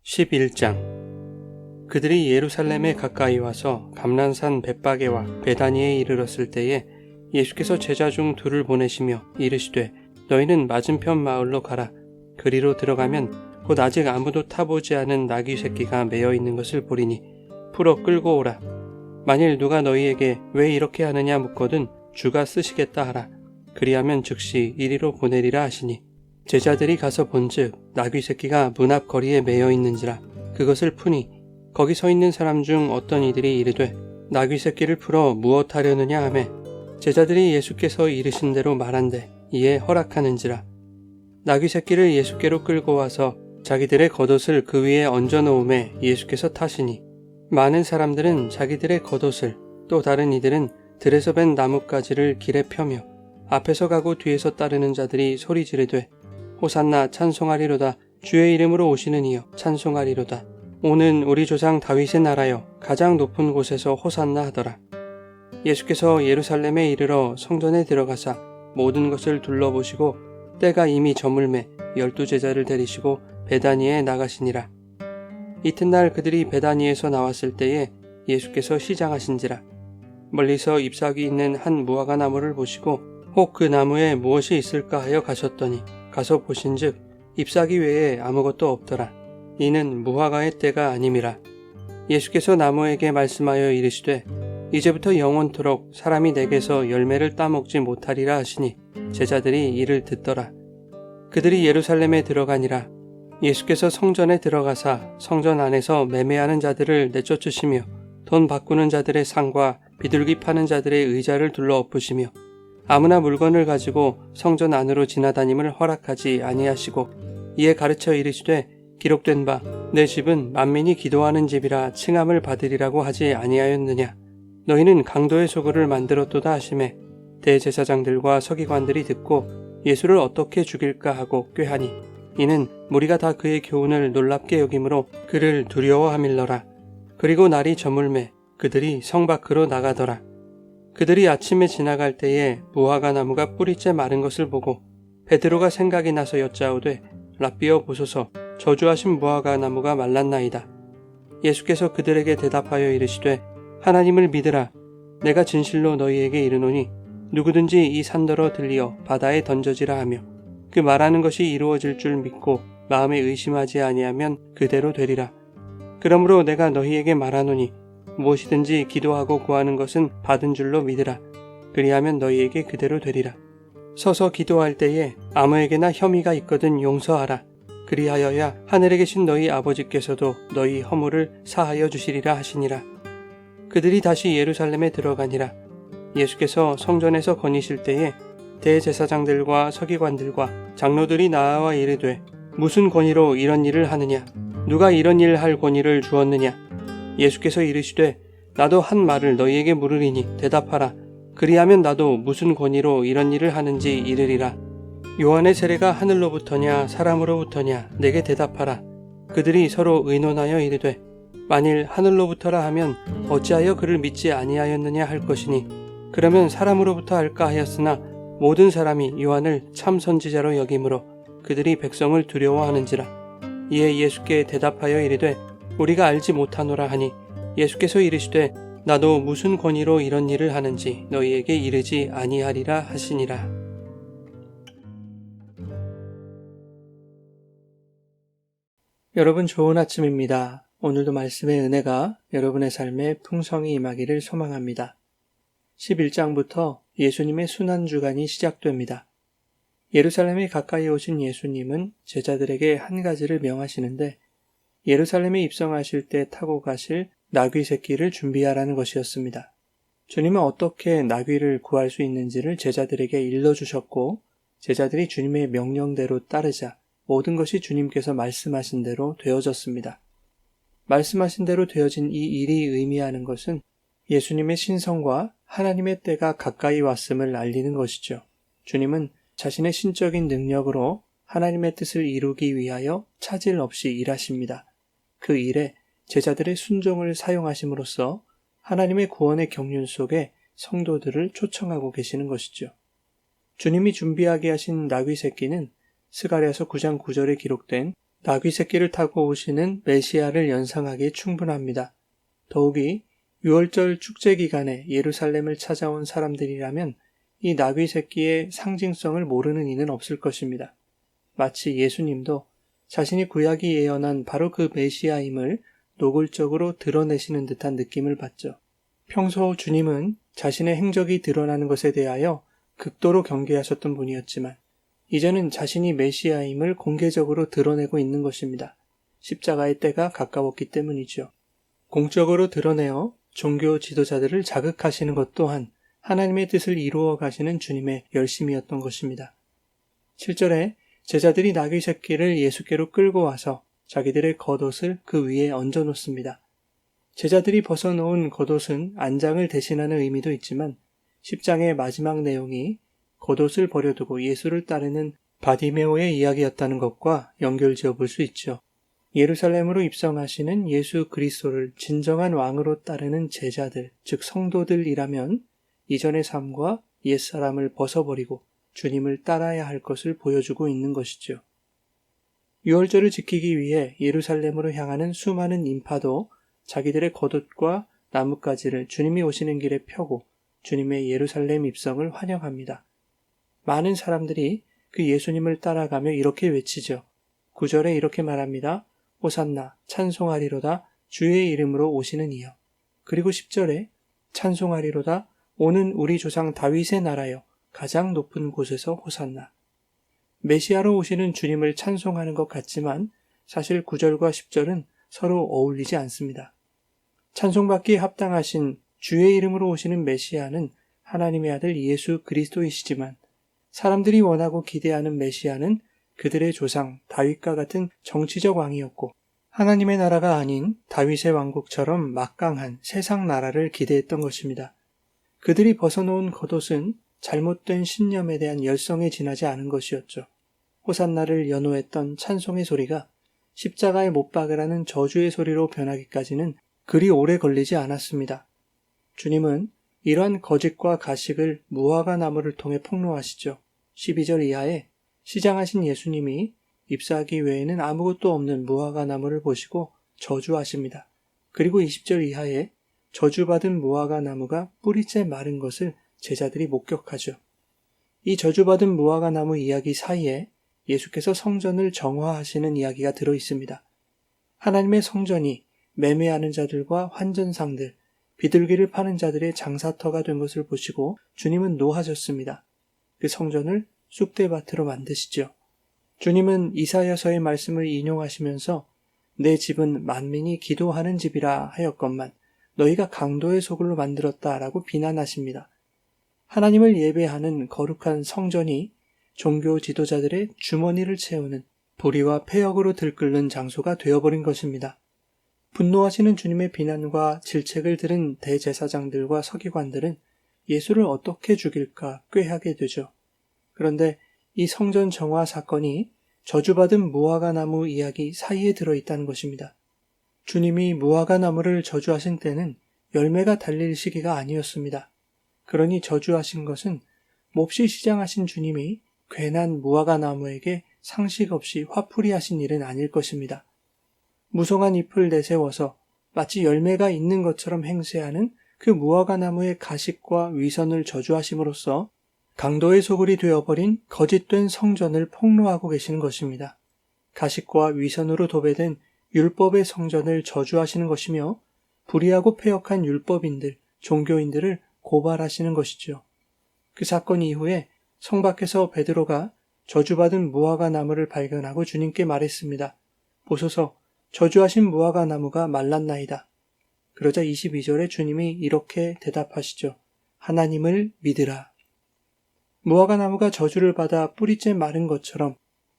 11장. 그들이 예루살렘에 가까이 와서 감난산 벳바게와 베다니에 이르렀을 때에 예수께서 제자 중 둘을 보내시며 이르시되 너희는 맞은편 마을로 가라. 그리로 들어가면 곧 아직 아무도 타보지 않은 나귀 새끼가 매어 있는 것을 보리니 풀어 끌고 오라. 만일 누가 너희에게 왜 이렇게 하느냐 묻거든 주가 쓰시겠다 하라. 그리하면 즉시 이리로 보내리라 하시니 제자들이 가서 본즉 나귀 새끼가 문 앞 거리에 매어 있는지라. 그것을 푸니 거기 서 있는 사람 중 어떤 이들이 이르되 나귀 새끼를 풀어 무엇 하려느냐 하매 제자들이 예수께서 이르신 대로 말한대 이에 허락하는지라. 나귀 새끼를 예수께로 끌고 와서 자기들의 겉옷을 그 위에 얹어 놓음에 예수께서 타시니 많은 사람들은 자기들의 겉옷을 또 다른 이들은 들에서 벤 나뭇가지를 길에 펴며 앞에서 가고 뒤에서 따르는 자들이 소리 지르되 호산나 찬송하리로다. 주의 이름으로 오시는 이여 찬송하리로다. 오는 우리 조상 다윗의 나라여 가장 높은 곳에서 호산나 하더라. 예수께서 예루살렘에 이르러 성전에 들어가사 모든 것을 둘러보시고 때가 이미 저물매 12 제자를 데리시고 베다니에 나가시니라. 이튿날 그들이 베다니에서 나왔을 때에 예수께서 시장하신지라. 멀리서 잎사귀 있는 한 무화과 나무를 보시고 혹 그 나무에 무엇이 있을까 하여 가셨더니 가서 보신즉 잎사귀 외에 아무것도 없더라. 이는 무화과의 때가 아님이라. 예수께서 나무에게 말씀하여 이르시되 이제부터 영원토록 사람이 내게서 열매를 따먹지 못하리라 하시니 제자들이 이를 듣더라. 그들이 예루살렘에 들어가니라. 예수께서 성전에 들어가사 성전 안에서 매매하는 자들을 내쫓으시며 돈 바꾸는 자들의 상과 비둘기 파는 자들의 의자를 둘러 엎으시며 아무나 물건을 가지고 성전 안으로 지나다님을 허락하지 아니하시고 이에 가르쳐 이르시되 기록된 바 내 집은 만민이 기도하는 집이라 칭함을 받으리라고 하지 아니하였느냐. 너희는 강도의 소굴을 만들었도다 하시매 대제사장들과 서기관들이 듣고 예수를 어떻게 죽일까 하고 꾀하니 이는 무리가 다 그의 교훈을 놀랍게 여김으로 그를 두려워함일러라. 그리고 날이 저물매 그들이 성 밖으로 나가더라. 그들이 아침에 지나갈 때에 무화과 나무가 뿌리째 마른 것을 보고 베드로가 생각이 나서 여짜오되 랍비여 보소서 저주하신 무화과 나무가 말랐나이다. 예수께서 그들에게 대답하여 이르시되 하나님을 믿으라. 내가 진실로 너희에게 이르노니 누구든지 이 산더러 들리어 바다에 던져지라 하며 그 말하는 것이 이루어질 줄 믿고 마음에 의심하지 아니하면 그대로 되리라. 그러므로 내가 너희에게 말하노니 무엇이든지 기도하고 구하는 것은 받은 줄로 믿으라. 그리하면 너희에게 그대로 되리라. 서서 기도할 때에 아무에게나 혐의가 있거든 용서하라. 그리하여야 하늘에 계신 너희 아버지께서도 너희 허물을 사하여 주시리라 하시니라. 그들이 다시 예루살렘에 들어가니라. 예수께서 성전에서 거니실 때에 대제사장들과 서기관들과 장로들이 나아와 이르되 무슨 권위로 이런 일을 하느냐? 누가 이런 일 할 권위를 주었느냐? 예수께서 이르시되 나도 한 말을 너희에게 물으리니 대답하라. 그리하면 나도 무슨 권위로 이런 일을 하는지 이르리라. 요한의 세례가 하늘로부터냐 사람으로부터냐 내게 대답하라. 그들이 서로 의논하여 이르되 만일 하늘로부터라 하면 어찌하여 그를 믿지 아니하였느냐 할 것이니 그러면 사람으로부터 할까 하였으나 모든 사람이 요한을 참 선지자로 여김으로 그들이 백성을 두려워하는지라. 이에 예수께 대답하여 이르되 우리가 알지 못하노라 하니 예수께서 이르시되 나도 무슨 권위로 이런 일을 하는지 너희에게 이르지 아니하리라 하시니라. 여러분 좋은 아침입니다. 오늘도 말씀의 은혜가 여러분의 삶에 풍성히 임하기를 소망합니다. 11장부터 예수님의 순환주간이 시작됩니다. 예루살렘에 가까이 오신 예수님은 제자들에게 한 가지를 명하시는데 예루살렘에 입성하실 때 타고 가실 나귀 새끼를 준비하라는 것이었습니다. 주님은 어떻게 나귀를 구할 수 있는지를 제자들에게 일러주셨고 제자들이 주님의 명령대로 따르자 모든 것이 주님께서 말씀하신 대로 되어졌습니다. 말씀하신 대로 되어진 이 일이 의미하는 것은 예수님의 신성과 하나님의 때가 가까이 왔음을 알리는 것이죠. 주님은 자신의 신적인 능력으로 하나님의 뜻을 이루기 위하여 차질 없이 일하십니다. 그 일에 제자들의 순종을 사용하심으로써 하나님의 구원의 경륜 속에 성도들을 초청하고 계시는 것이죠. 주님이 준비하게 하신 나귀 새끼는 스가랴서 9장 9절에 기록된 나귀 새끼를 타고 오시는 메시아를 연상하기에 충분합니다. 더욱이 6월절 축제 기간에 예루살렘을 찾아온 사람들이라면 이 나귀 새끼의 상징성을 모르는 이는 없을 것입니다. 마치 예수님도 자신이 구약이 예언한 바로 그 메시아임을 노골적으로 드러내시는 듯한 느낌을 받죠. 평소 주님은 자신의 행적이 드러나는 것에 대하여 극도로 경계하셨던 분이었지만 이제는 자신이 메시아임을 공개적으로 드러내고 있는 것입니다. 십자가의 때가 가까웠기 때문이죠. 공적으로 드러내어 종교 지도자들을 자극하시는 것 또한 하나님의 뜻을 이루어 가시는 주님의 열심이었던 것입니다. 7절에 제자들이 나귀 새끼를 예수께로 끌고 와서 자기들의 겉옷을 그 위에 얹어 놓습니다. 제자들이 벗어놓은 겉옷은 안장을 대신하는 의미도 있지만 10장의 마지막 내용이 겉옷을 버려두고 예수를 따르는 바디메오의 이야기였다는 것과 연결지어 볼 수 있죠. 예루살렘으로 입성하시는 예수 그리스도를 진정한 왕으로 따르는 제자들, 즉 성도들이라면 이전의 삶과 옛사람을 벗어버리고 주님을 따라야 할 것을 보여주고 있는 것이죠. 유월절을 지키기 위해 예루살렘으로 향하는 수많은 인파도 자기들의 겉옷과 나뭇가지를 주님이 오시는 길에 펴고 주님의 예루살렘 입성을 환영합니다. 많은 사람들이 그 예수님을 따라가며 이렇게 외치죠. 9절에 이렇게 말합니다. 호산나 찬송하리로다 주의 이름으로 오시는 이여. 그리고 10절에 찬송하리로다 오는 우리 조상 다윗의 나라여 가장 높은 곳에서 호산나. 메시아로 오시는 주님을 찬송하는 것 같지만 사실 9절과 10절은 서로 어울리지 않습니다. 찬송받기에 합당하신 주의 이름으로 오시는 메시아는 하나님의 아들 예수 그리스도이시지만 사람들이 원하고 기대하는 메시아는 그들의 조상 다윗과 같은 정치적 왕이었고 하나님의 나라가 아닌 다윗의 왕국처럼 막강한 세상 나라를 기대했던 것입니다. 그들이 벗어놓은 겉옷은 잘못된 신념에 대한 열성에 지나지 않은 것이었죠. 호산나를 연호했던 찬송의 소리가 십자가에 못 박으라는 저주의 소리로 변하기까지는 그리 오래 걸리지 않았습니다. 주님은 이러한 거짓과 가식을 무화과 나무를 통해 폭로하시죠. 12절 이하에 시장하신 예수님이 입사하기 외에는 아무것도 없는 무화과 나무를 보시고 저주하십니다. 그리고 20절 이하에 저주받은 무화과 나무가 뿌리째 마른 것을 제자들이 목격하죠. 이 저주받은 무화과 나무 이야기 사이에 예수께서 성전을 정화하시는 이야기가 들어 있습니다. 하나님의 성전이 매매하는 자들과 환전상들, 비둘기를 파는 자들의 장사터가 된 것을 보시고 주님은 노하셨습니다. 그 성전을 쑥대밭으로 만드시죠. 주님은 이사야서의 말씀을 인용하시면서 내 집은 만민이 기도하는 집이라 하였건만 너희가 강도의 소굴로 만들었다라고 비난하십니다. 하나님을 예배하는 거룩한 성전이 종교 지도자들의 주머니를 채우는 불의와 폐역으로 들끓는 장소가 되어버린 것입니다. 분노하시는 주님의 비난과 질책을 들은 대제사장들과 서기관들은 예수를 어떻게 죽일까 꾀하게 되죠. 그런데 이 성전 정화 사건이 저주받은 무화과 나무 이야기 사이에 들어있다는 것입니다. 주님이 무화과 나무를 저주하신 때는 열매가 달릴 시기가 아니었습니다. 그러니 저주하신 것은 몹시 시장하신 주님이 괜한 무화과 나무에게 상식 없이 화풀이하신 일은 아닐 것입니다. 무성한 잎을 내세워서 마치 열매가 있는 것처럼 행세하는 그 무화과 나무의 가식과 위선을 저주하심으로써 강도의 소굴이 되어버린 거짓된 성전을 폭로하고 계시는 것입니다. 가식과 위선으로 도배된 율법의 성전을 저주하시는 것이며 불의하고 폐역한 율법인들, 종교인들을 고발하시는 것이죠. 그 사건 이후에 성 밖에서 베드로가 저주받은 무화과 나무를 발견하고 주님께 말했습니다. 보소서, 저주하신 무화과 나무가 말랐나이다. 그러자 22절에 주님이 이렇게 대답하시죠. 하나님을 믿으라. 무화과 나무가 저주를 받아 뿌리째 마른 것처럼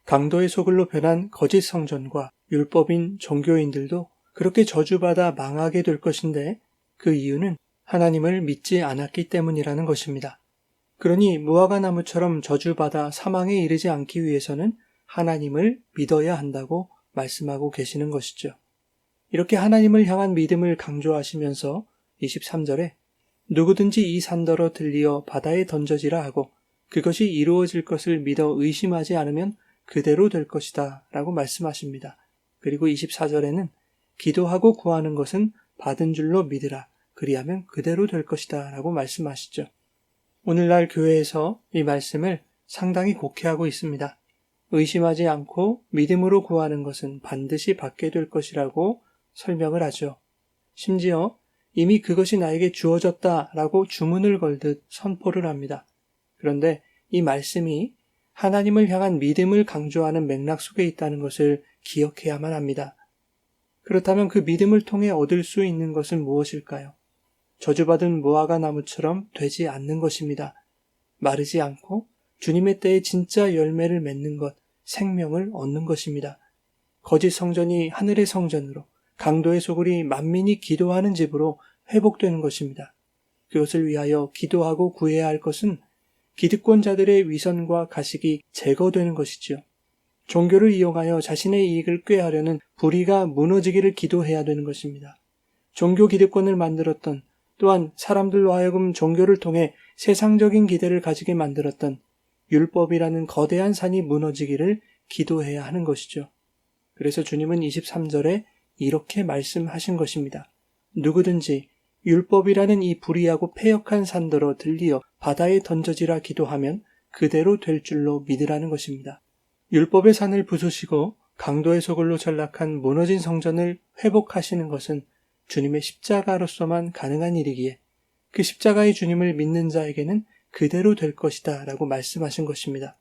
강도의 소굴로 변한 거짓 성전과 율법인 종교인들도 그렇게 저주받아 망하게 될 것인데 그 이유는 하나님을 믿지 않았기 때문이라는 것입니다. 그러니 무화과 나무처럼 저주받아 사망에 이르지 않기 위해서는 하나님을 믿어야 한다고 말씀하고 계시는 것이죠. 이렇게 하나님을 향한 믿음을 강조하시면서 23절에 누구든지 이 산더러 들리어 바다에 던져지라 하고 그것이 이루어질 것을 믿어 의심하지 않으면 그대로 될 것이다 라고 말씀하십니다. 그리고 24절에는 기도하고 구하는 것은 받은 줄로 믿으라. 그리하면 그대로 될 것이다 라고 말씀하시죠. 오늘날 교회에서 이 말씀을 상당히 곡해하고 있습니다. 의심하지 않고 믿음으로 구하는 것은 반드시 받게 될 것이라고 설명을 하죠. 심지어 이미 그것이 나에게 주어졌다라고 주문을 걸듯 선포를 합니다. 그런데 이 말씀이 하나님을 향한 믿음을 강조하는 맥락 속에 있다는 것을 기억해야만 합니다. 그렇다면 그 믿음을 통해 얻을 수 있는 것은 무엇일까요? 저주받은 무화과 나무처럼 되지 않는 것입니다. 마르지 않고 주님의 때에 진짜 열매를 맺는 것, 생명을 얻는 것입니다. 거짓 성전이 하늘의 성전으로, 강도의 소굴이 만민이 기도하는 집으로 회복되는 것입니다. 그것을 위하여 기도하고 구해야 할 것은 기득권자들의 위선과 가식이 제거되는 것이지요. 종교를 이용하여 자신의 이익을 꾀하려는 불의가 무너지기를 기도해야 되는 것입니다. 종교 기득권을 만들었던, 또한 사람들로 하여금 종교를 통해 세상적인 기대를 가지게 만들었던 율법이라는 거대한 산이 무너지기를 기도해야 하는 것이죠. 그래서 주님은 23절에 이렇게 말씀하신 것입니다. 누구든지 율법이라는 이 불의하고 패역한 산더러 들리어 바다에 던져지라 기도하면 그대로 될 줄로 믿으라는 것입니다. 율법의 산을 부수시고 강도의 소굴로 전락한 무너진 성전을 회복하시는 것은 주님의 십자가로서만 가능한 일이기에 그 십자가의 주님을 믿는 자에게는 그대로 될 것이다 라고 말씀하신 것입니다.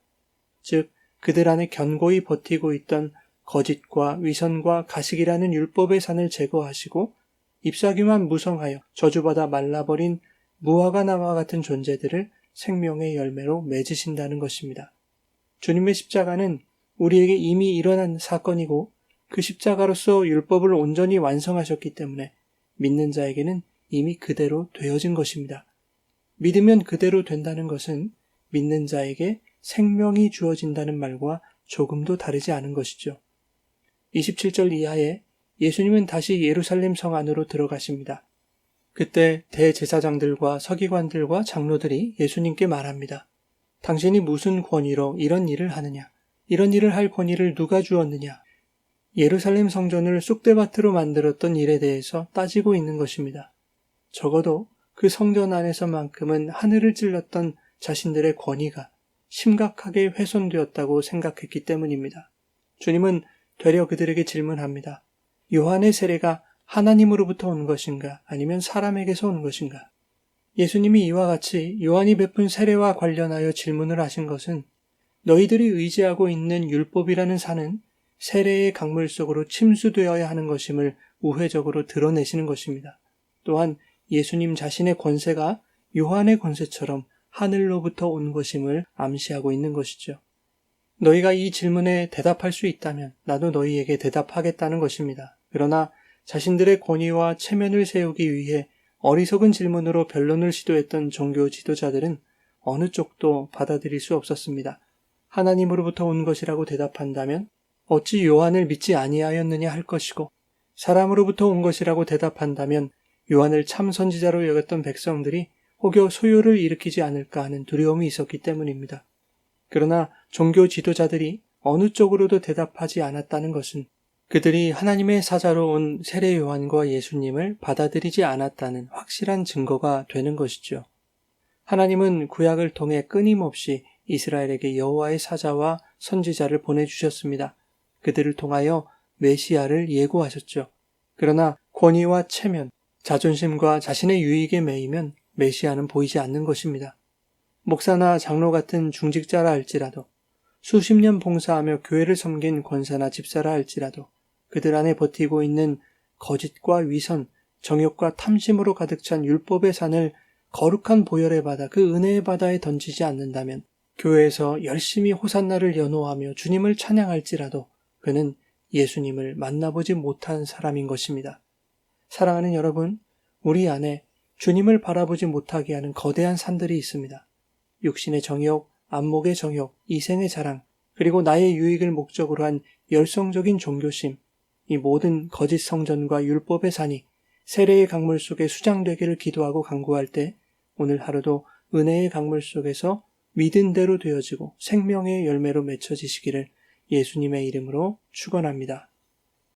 즉 그들 안에 견고히 버티고 있던 거짓과 위선과 가식이라는 율법의 산을 제거하시고 잎사귀만 무성하여 저주받아 말라버린 무화과 나무와 같은 존재들을 생명의 열매로 맺으신다는 것입니다. 주님의 십자가는 우리에게 이미 일어난 사건이고 그 십자가로서 율법을 온전히 완성하셨기 때문에 믿는 자에게는 이미 그대로 되어진 것입니다. 믿으면 그대로 된다는 것은 믿는 자에게 생명이 주어진다는 말과 조금도 다르지 않은 것이죠. 27절 이하에 예수님은 다시 예루살렘 성 안으로 들어가십니다. 그때 대제사장들과 서기관들과 장로들이 예수님께 말합니다. 당신이 무슨 권위로 이런 일을 하느냐? 이런 일을 할 권위를 누가 주었느냐? 예루살렘 성전을 쑥대밭으로 만들었던 일에 대해서 따지고 있는 것입니다. 적어도 그 성전 안에서만큼은 하늘을 찔렀던 자신들의 권위가 심각하게 훼손되었다고 생각했기 때문입니다. 주님은 되려 그들에게 질문합니다. 요한의 세례가 하나님으로부터 온 것인가 아니면 사람에게서 온 것인가? 예수님이 이와 같이 요한이 베푼 세례와 관련하여 질문을 하신 것은 너희들이 의지하고 있는 율법이라는 산은 세례의 강물 속으로 침수되어야 하는 것임을 우회적으로 드러내시는 것입니다. 또한 예수님 자신의 권세가 요한의 권세처럼 하늘로부터 온 것임을 암시하고 있는 것이죠. 너희가 이 질문에 대답할 수 있다면 나도 너희에게 대답하겠다는 것입니다. 그러나 자신들의 권위와 체면을 세우기 위해 어리석은 질문으로 변론을 시도했던 종교 지도자들은 어느 쪽도 받아들일 수 없었습니다. 하나님으로부터 온 것이라고 대답한다면 어찌 요한을 믿지 아니하였느냐 할 것이고 사람으로부터 온 것이라고 대답한다면 요한을 참 선지자로 여겼던 백성들이 혹여 소요를 일으키지 않을까 하는 두려움이 있었기 때문입니다. 그러나 종교 지도자들이 어느 쪽으로도 대답하지 않았다는 것은 그들이 하나님의 사자로 온 세례 요한과 예수님을 받아들이지 않았다는 확실한 증거가 되는 것이죠. 하나님은 구약을 통해 끊임없이 이스라엘에게 여호와의 사자와 선지자를 보내주셨습니다. 그들을 통하여 메시아를 예고하셨죠. 그러나 권위와 체면, 자존심과 자신의 유익에 매이면 메시아는 보이지 않는 것입니다. 목사나 장로 같은 중직자라 할지라도 수십 년 봉사하며 교회를 섬긴 권사나 집사라 할지라도 그들 안에 버티고 있는 거짓과 위선, 정욕과 탐심으로 가득 찬 율법의 산을 거룩한 보혈의 바다, 그 은혜의 바다에 던지지 않는다면 교회에서 열심히 호산나를 연호하며 주님을 찬양할지라도 그는 예수님을 만나보지 못한 사람인 것입니다. 사랑하는 여러분, 우리 안에 주님을 바라보지 못하게 하는 거대한 산들이 있습니다. 육신의 정욕, 안목의 정욕, 이생의 자랑, 그리고 나의 유익을 목적으로 한 열성적인 종교심, 이 모든 거짓 성전과 율법의 산이 세례의 강물 속에 수장되기를 기도하고 간구할 때 오늘 하루도 은혜의 강물 속에서 믿은 대로 되어지고 생명의 열매로 맺혀지시기를 예수님의 이름으로 축원합니다.